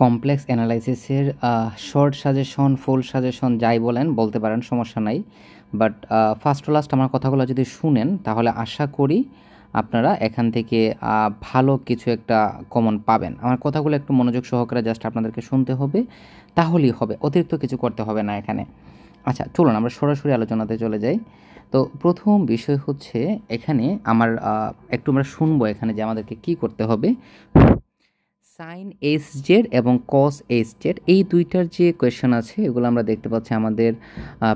Complex অ্যানালাইসিসের short suggestion, ফুল suggestion যাই বলেন বলতে পারেন, সমস্যা নাই। বাট ফার্স্ট টু লাস্ট আমার কথাগুলো যদি শুনেন তাহলে আশা করি আপনারা এখান থেকে ভালো কিছু একটা কমন পাবেন। আমার কথাগুলো একটু মনোযোগ সহকারে জাস্ট আপনাদেরকে শুনতে হবে, তাহলেই হবে, অতিরিক্ত কিছু করতে হবে না এখানে। আচ্ছা, চলুন আমরা সরাসরি আলোচনাতে চলে যাই। তো প্রথম বিষয় হচ্ছে এখানে আমার একটু আমরা শুনবো এখানে যে আমাদেরকে কি করতে হবে। সাইন এস জেড এবং কস এস জেড এই দুইটার যে কোয়েশ্চেন আছে এগুলো আমরা দেখতে পাচ্ছি আমাদের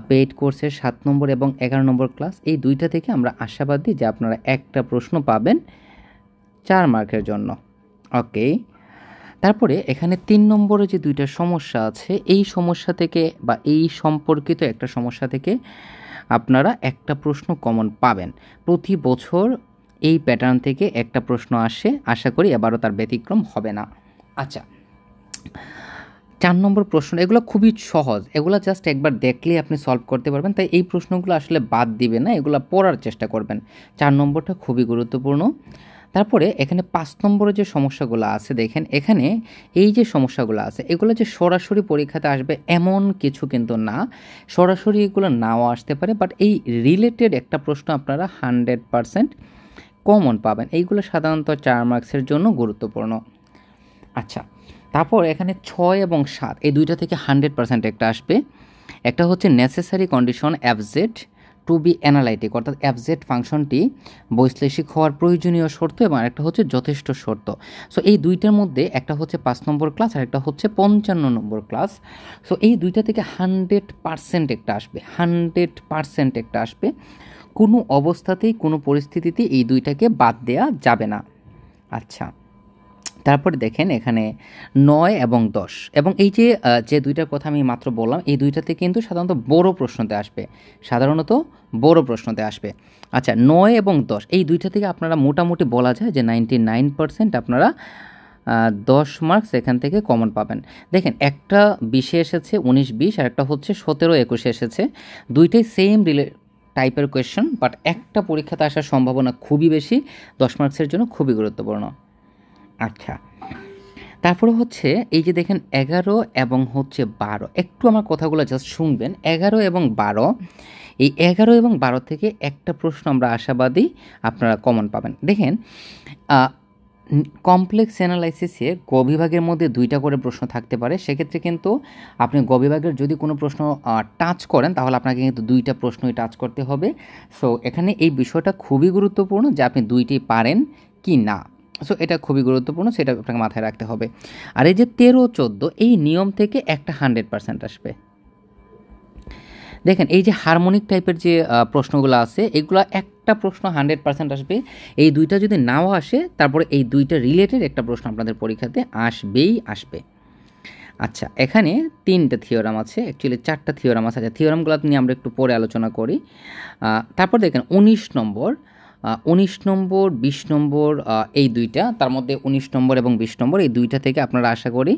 পেইড কোর্সের 7 নম্বর এবং 11 নম্বর ক্লাস। এই দুইটা থেকে আমরা আশাবাদী যে আপনারা একটা প্রশ্ন পাবেন 4 মার্কের জন্য। ওকে, তারপরে এখানে 3 নম্বরে যে দুইটা সমস্যা আছে এই সমস্যা থেকে বা এই সম্পর্কিত একটা সমস্যা থেকে আপনারা একটা প্রশ্ন কমন পাবেন। প্রতি বছর এই প্যাটার্ন থেকে একটা প্রশ্ন আসে, আশা করি এবারও তার ব্যতিক্রম হবে না। আচ্ছা, 4 নম্বর প্রশ্ন, এগুলো খুবই সহজ, এগুলো জাস্ট একবার দেখলেই আপনি সলভ করতে পারবেন, তাই এই প্রশ্নগুলো আসলে বাদ দিবে না, এগুলো পড়ার চেষ্টা করবেন। 4 নম্বরটা খুবই গুরুত্বপূর্ণ। তারপরে এখানে 5 নম্বরে যে সমস্যাগুলো আছে দেখেন, এখানে এই যে সমস্যাগুলো আছে এগুলো যে সরাসরি পরীক্ষাতে আসবে এমন কিছু কিন্তু না, সরাসরি এগুলো নাও আসতে পারে, বাট এই রিলেটেড একটা প্রশ্ন আপনারা 100% কমন পাবেন। এইগুলো সাধারণত 4 মার্কসের জন্য গুরুত্বপূর্ণ। আচ্ছা, তারপর এখানে 6 এবং 7 এই দুইটা থেকে 100% একটা আসবে। একটা হচ্ছে necessary condition abject to be analytic, অর্থাৎ অ্যাবজেট ফাংশনটি বৈশ্লেষিক হওয়ার প্রয়োজনীয় শর্ত, এবং একটা হচ্ছে যথেষ্ট শর্ত। সো এই দুইটার মধ্যে একটা হচ্ছে 5 নম্বর ক্লাস আর একটা হচ্ছে 55 নম্বর ক্লাস। সো এই দুইটা থেকে 100% একটা আসবে, 100% একটা আসবে। কোনো অবস্থাতেই কোনো পরিস্থিতিতে এই দুইটাকে বাদ দেওয়া যাবে না। আচ্ছা, তারপরে দেখেন এখানে 9 এবং 10 এবং এই যে যে দুইটার কথা আমি মাত্র বললাম এই দুইটাতে কিন্তু সাধারণত বড় প্রশ্নতে আসবে, সাধারণত বড় প্রশ্নতে আসবে। আচ্ছা, 9 এবং 10 এই দুইটা থেকে আপনারা মোটামুটি বলা যায় যে 99% আপনারা 10 মার্কস এখান থেকে কমন পাবেন। দেখেন একটা 20-এ এসেছে, 19-20, আর একটা হচ্ছে 17-21 এসেছে। দুইটাই সেম টাইপের কোয়েশ্চেন, বাট একটা পরীক্ষাতে আসার সম্ভাবনা খুবই বেশি, 10 মার্কসের জন্য খুবই গুরুত্বপূর্ণ। আচ্ছা, তারপরে হচ্ছে এই যে দেখেন 11 এবং হচ্ছে 12, একটু আমার কথাগুলো জাস্ট শুনবেন। 11 এবং 12, এই 11 এবং 12 থেকে একটা প্রশ্ন আমরা আশাবাদী আপনারা কমন পাবেন। দেখেন কমপ্লেক্স অ্যানালাইসিসে গ বিভাগের মধ্যে 2টা করে প্রশ্ন থাকতে পারে, সেক্ষেত্রে কিন্তু আপনি গ বিভাগের যদি কোনো প্রশ্ন টাচ করেন তাহলে আপনাকে কিন্তু 2টা প্রশ্নই টাচ করতে হবে। সো এখানে এই বিষয়টা খুবই গুরুত্বপূর্ণ যে আপনি 2টি পারেন কি না। সো এটা খুবই গুরুত্বপূর্ণ, সেটা আপনাকে মাথায় রাখতে হবে। আর এই যে 13-14 এই নিয়ম থেকে একটা 100% আসবে। দেখেন এই যে হারমোনিক টাইপের যে প্রশ্নগুলো আছে এগুলো একটা প্রশ্ন 100% আসবে। এই দুইটা যদি নাও আসে তারপরে এই দুইটা রিলেটেড একটা প্রশ্ন আপনাদের পরীক্ষাতে আসবেই আসবে। আচ্ছা, এখানে 3টা থিওরাম আছে, অ্যাকচুয়ালি 4টা থিওরাম আছে। আচ্ছা, থিওরামগুলো নিয়ে আমরা একটু পরে আলোচনা করি। তারপর দেখেন 19 নম্বর, 19 নম্বর 20 নম্বর এই দুইটা, তার মধ্যে 19 নম্বর এবং 20 নম্বর এই দুইটা থেকে আপনারা আশা করি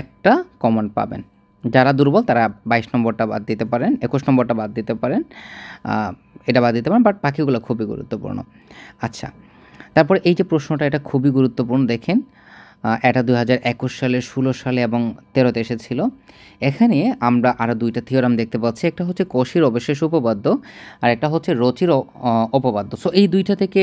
একটা কমন পাবেন। যারা দুর্বল তারা 22 নম্বরটা বাদ দিতে পারেন, 21 নম্বরটা বাদ দিতে পারেন, এটা বাদ দিতে পারেন, বাট বাকিগুলো খুবই গুরুত্বপূর্ণ। আচ্ছা, তারপর এই যে প্রশ্নটা এটা খুবই গুরুত্বপূর্ণ। দেখেন এটা 2021 সালে, 16 সালে এবং 13তে এসেছিল। এখানে আমরা আরও 2টা থিওরাম দেখতে পাচ্ছি, একটা হচ্ছে কোশির অবশেষ উপপাদ্য আর একটা হচ্ছে রচির উপপাদ্য। সো এই দুইটা থেকে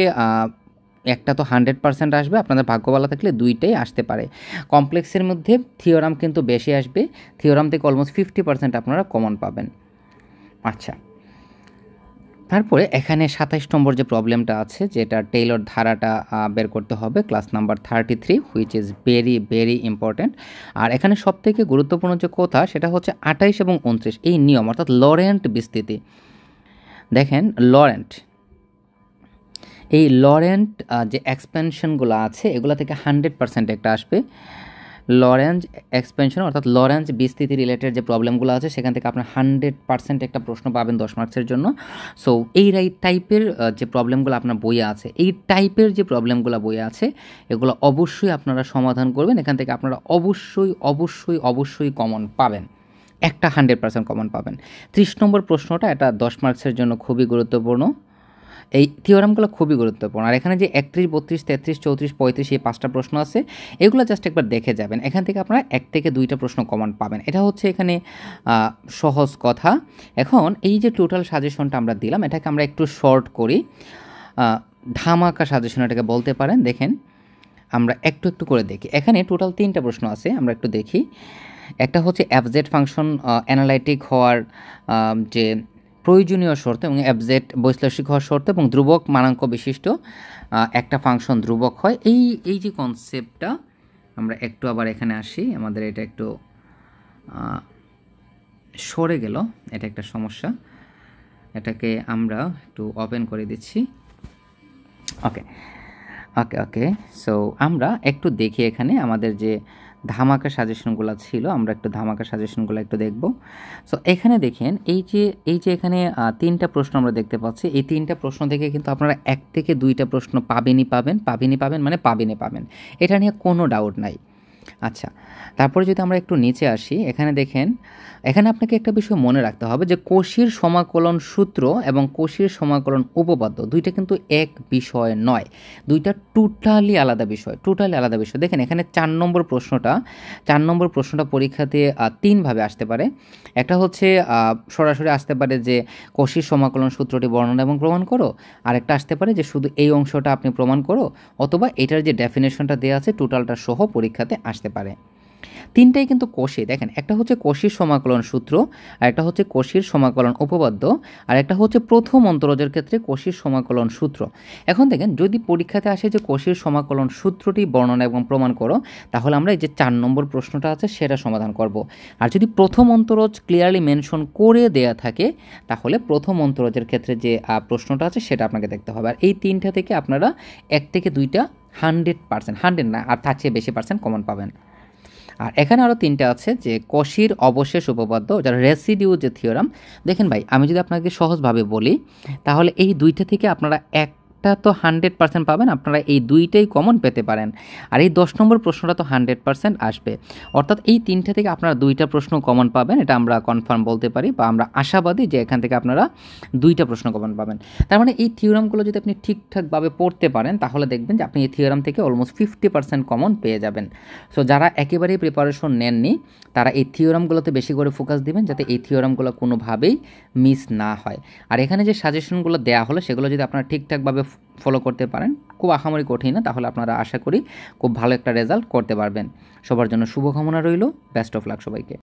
একটা তো 100% আসবে, আপনাদের ভাগ্য ভালো থাকলে 2টাই আসতে পারে। কমপ্লেক্সের মধ্যে থিওরাম কিন্তু বেশি আসবে, থিওরাম থেকে অলমোস্ট 50% আপনারা কমন পাবেন। আচ্ছা, তারপরে এখানে 27 নম্বর যে প্রবলেমটা আছে, যেটা টেইলর ধারাটা বের করতে হবে, class number 33, which is very very important. আর এখানে সবথেকে গুরুত্বপূর্ণ যে কথা সেটা হচ্ছে 28 এবং 29 এই নিয়ম, অর্থাৎ লরেন্ট বিস্তৃতি। দেখেন লরেন্ট, এই লরেন্ট যে এক্সপেনশনগুলো আছে এগুলো থেকে 100% একটা আসবে। লরেঞ্জ এক্সপেনশন অর্থাৎ লরেঞ্জ বিস্তৃতি রিলেটেড যে প্রবলেমগুলো আছে সেখান থেকে আপনার 100% একটা প্রশ্ন পাবেন 10 মার্কসের জন্য। সো এই টাইপের যে প্রবলেমগুলো আপনার বইয়ে আছে, এই টাইপের যে প্রবলেমগুলো বইয়ে আছে এগুলো অবশ্যই আপনারা সমাধান করবেন। এখান থেকে আপনারা অবশ্যই অবশ্যই অবশ্যই কমন পাবেন, একটা 100% কমন পাবেন। 30 নম্বর প্রশ্নটা এটা 10 মার্কসের জন্য খুবই গুরুত্বপূর্ণ। এই থিওরামগুলো খুবই গুরুত্বপূর্ণ। আর এখানে যে 31, 32, 33, 34, 35 এই 5টা প্রশ্ন আছে, এগুলো জাস্ট একবার দেখে যাবেন। এখান থেকে আপনারা 1 থেকে 2টা প্রশ্ন কমন পাবেন। এটা হচ্ছে এখানে সহজ কথা। এখন এই যে টোটাল সাজেশনটা আমরা দিলাম, এটাকে আমরা একটু শর্ট করি। ধামাকা সাজেশন এটাকে বলতে পারেন। দেখেন, আমরা একটু একটু করে দেখি। এখানে টোটাল 3টা প্রশ্ন আছে, আমরা একটু দেখি। একটা হচ্ছে এফজেড ফাংশন অ্যানালাইটিক হওয়ার যে প্রয়োজনীয় শর্ত এবং এফজেড বৈশ্লেষিক হওয়ার শর্ত এবং ধ্রুবক মানাঙ্ক বিশিষ্ট একটা ফাংশন ধ্রুবক হয়, এই যে কনসেপ্টটা আমরা একটু আবার এখানে আসি। আমাদের এটা একটু সরে গেল, এটা একটা সমস্যা। এটাকে আমরা একটু ওপেন করে দিচ্ছি। ওকে ওকে ওকে সো আমরা একটু দেখি এখানে আমাদের যে ধামাকা সাজেশনগুলো ছিল, আমরা একটু ধামাকা সাজেশনগুলো একটু দেখব। সো এখানে দেখেন, এই যে এখানে 3টা প্রশ্ন আমরা দেখতে পাচ্ছি। এই 3টা প্রশ্ন থেকে কিন্তু আপনারা 1 থেকে 2টা প্রশ্ন পাবেন, মানে পাবেন। এটা নিয়ে কোনো ডাউট নাই। আচ্ছা, তারপরে যদি আমরা একটু নিচে আসি, এখানে দেখেন, এখানে আপনাকে একটা বিষয় মনে রাখতে হবে যে কষির সমাকলন সূত্র এবং কষির সমাকলন উপপাদ্য দুইটা কিন্তু এক বিষয় নয়, দুইটা টোটালি আলাদা বিষয়। দেখেন এখানে 4 নম্বর প্রশ্নটা পরীক্ষাতে 3 ভাবে আসতে পারে। একটা হচ্ছে সরাসরি আসতে পারে যে কষির সমাকলন সূত্রটি বর্ণনা এবং প্রমাণ করো, আরেকটা আসতে পারে যে শুধু এই অংশটা আপনি প্রমাণ করো, অথবা এটার যে ডেফিনেশনটা দেওয়া আছে টোটালটা সহ পরীক্ষাতে আসতে পারে। 3টাই কিন্তু কোষে। দেখেন, একটা হচ্ছে কোষীর সমাকলন সূত্র, আর একটা হচ্ছে কোষীর সমাকলন উপপাদ্য, আর একটা হচ্ছে প্রথম অন্তরজের ক্ষেত্রে কোষীর সমাকলন সূত্র। এখন দেখেন, যদি পরীক্ষাতে আসে যে কোষীর সমাকলন সূত্রটি বর্ণনা এবং প্রমাণ করো, তাহলে আমরা এই যে 4 নম্বর প্রশ্নটা আছে সেটা সমাধান করব। আর যদি প্রথম অন্তরজ ক্লিয়ারলি মেনশন করে দেয়া থাকে, তাহলে প্রথম অন্তরজের ক্ষেত্রে যে প্রশ্নটা আছে সেটা আপনাকে দেখতে হবে। আর এই 3টা থেকে আপনারা 1 থেকে 2টা 100%, 100 না, আর তার চেয়ে বেশি পার্সেন্ট কমন পাবেন। আর এখানে আরও 3টা আছে, যে কষির অবশেষ উপপাদ্য, যার রেসিডিউ যে থিওরাম। দেখেন ভাই, আমি যদি আপনাকে সহজভাবে বলি, তাহলে এই 2টা থেকে আপনারা একটা তো 100% পাবেন, আপনারা এই 2টাই কমন পেতে পারেন। আর এই 10 নম্বর প্রশ্নটা তো 100% আসবে। অর্থাৎ এই 3টা থেকে আপনারা 2টা প্রশ্ন কমন পাবেন, এটা আমরা কনফার্ম বলতে পারি, বা আমরা আশাবাদী যে এখান থেকে আপনারা 2টা প্রশ্ন কমন পাবেন। তার মানে এই থিওরামগুলো যদি আপনি ঠিকঠাকভাবে পড়তে পারেন, তাহলে দেখবেন যে আপনি এই থিওরাম থেকে অলমোস্ট 50% কমন পেয়ে যাবেন। সো যারা একেবারেই প্রিপারেশন নেননি, তারা এই থিওরামগুলোতে বেশি করে ফোকাস দিবেন, যাতে এই থিওরামগুলো কোনোভাবেই মিস না হয়। আর এখানে যে সাজেশনগুলো দেওয়া হলো, সেগুলো যদি আপনারা ঠিকঠাকভাবে ফলো করতে পারেন, খুব আহামরি কঠিন না, তাহলে আপনারা আশা করি খুব ভালো একটা রেজাল্ট করতে পারবেন। সবার জন্য শুভকামনা রইল। বেস্ট অফ লাক সবাইকে।